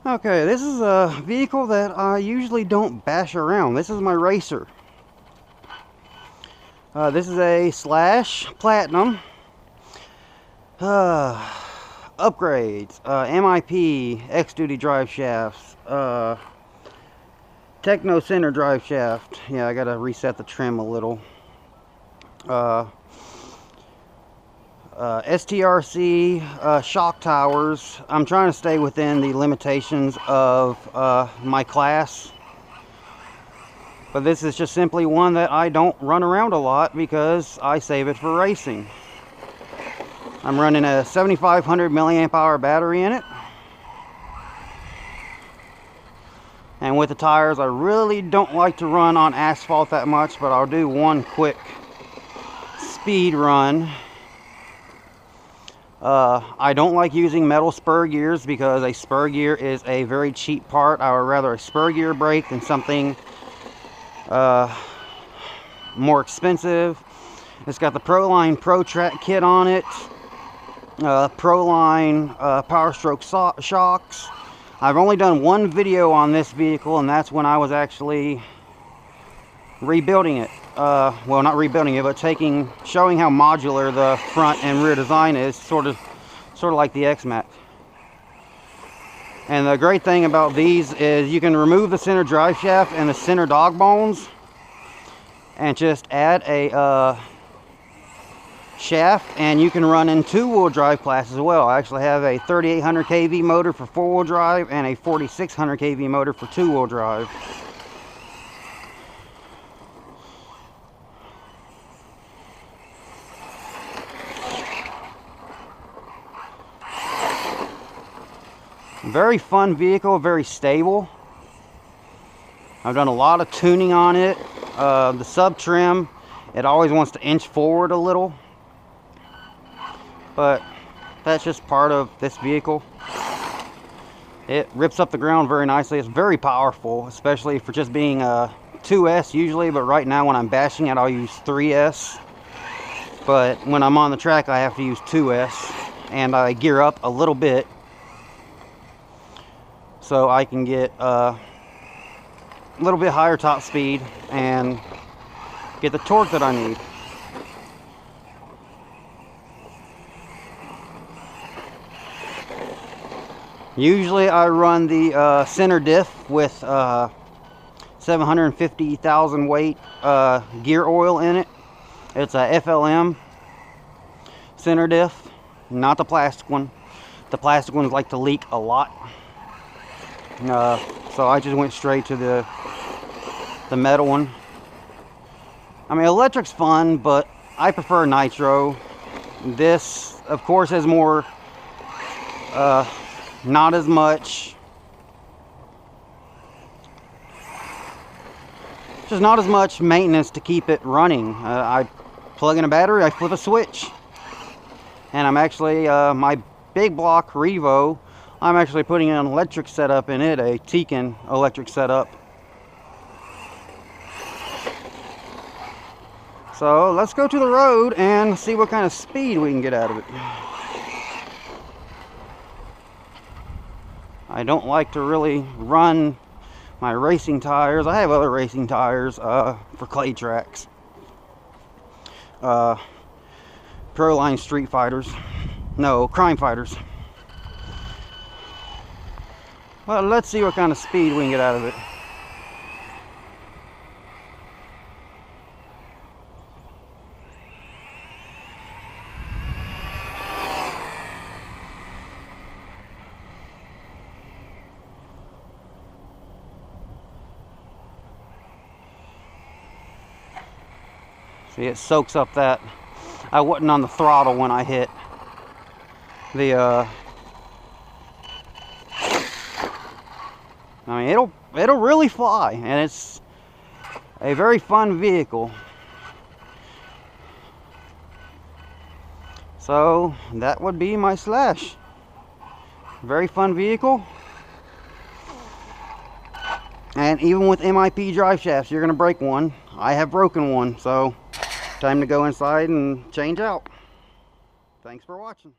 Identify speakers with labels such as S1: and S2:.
S1: Okay, this is a vehicle that I usually don't bash around. This is my racer. This is a Slash Platinum. Upgrades, MIP, X-Duty drive shafts, Techno Center drive shaft. Yeah, I gotta reset the trim a little. STRC shock towers. I'm trying to stay within the limitations of my class, but this is just simply one that I don't run around a lot because I save it for racing. I'm running a 7500 milliamp hour battery in it, and with the tires I really don't like to run on asphalt that much, but I'll do one quick speed run. I don't like using metal spur gears because a spur gear is a very cheap part. I would rather a spur gear brake than something more expensive. It's got the Proline Pro Track kit on it, Proline Power Stroke shocks. I've only done one video on this vehicle, and that's when I was actually rebuilding it. Well, not rebuilding it, but showing how modular the front and rear design is, sort of like the X-Mac. And the great thing about these is you can remove the center drive shaft and the center dog bones and just add a shaft, and you can run in two-wheel drive class as well. I actually have a 3800 kV motor for four-wheel drive and a 4600 kV motor for two-wheel drive. Very fun vehicle, very stable. I've done a lot of tuning on it. The sub trim, it always wants to inch forward a little, but that's just part of this vehicle. It rips up the ground very nicely. It's very powerful, especially for just being a 2S usually, but right now when I'm bashing it I'll use 3S. But when I'm on the track I have to use 2S, and I gear up a little bit so I can get a little bit higher top speed and get the torque that I need. Usually I run the center diff with 750,000 weight gear oil in it. It's a FLM center diff, not the plastic one. The plastic ones like to leak a lot. So I just went straight to the metal one. I mean, electric's fun, but I prefer nitro. This, of course, has more, not as much, just not as much maintenance to keep it running. I plug in a battery, I flip a switch, and I'm actually, my big block Revo, I'm actually putting an electric setup in it, a Tekin electric setup. So let's go to the road and see what kind of speed we can get out of it. I don't like to really run my racing tires. I have other racing tires for clay tracks. Proline Street Fighters. No, Crime Fighters. Well, let's see what kind of speed we can get out of it. See, it soaks up that. I wasn't on the throttle when I hit the I mean, it'll really fly, and it's a very fun vehicle. So that would be my Slash. Very fun vehicle. And even with MIP drive shafts, you're gonna break one. I have broken one, so time to go inside and change out. Thanks for watching.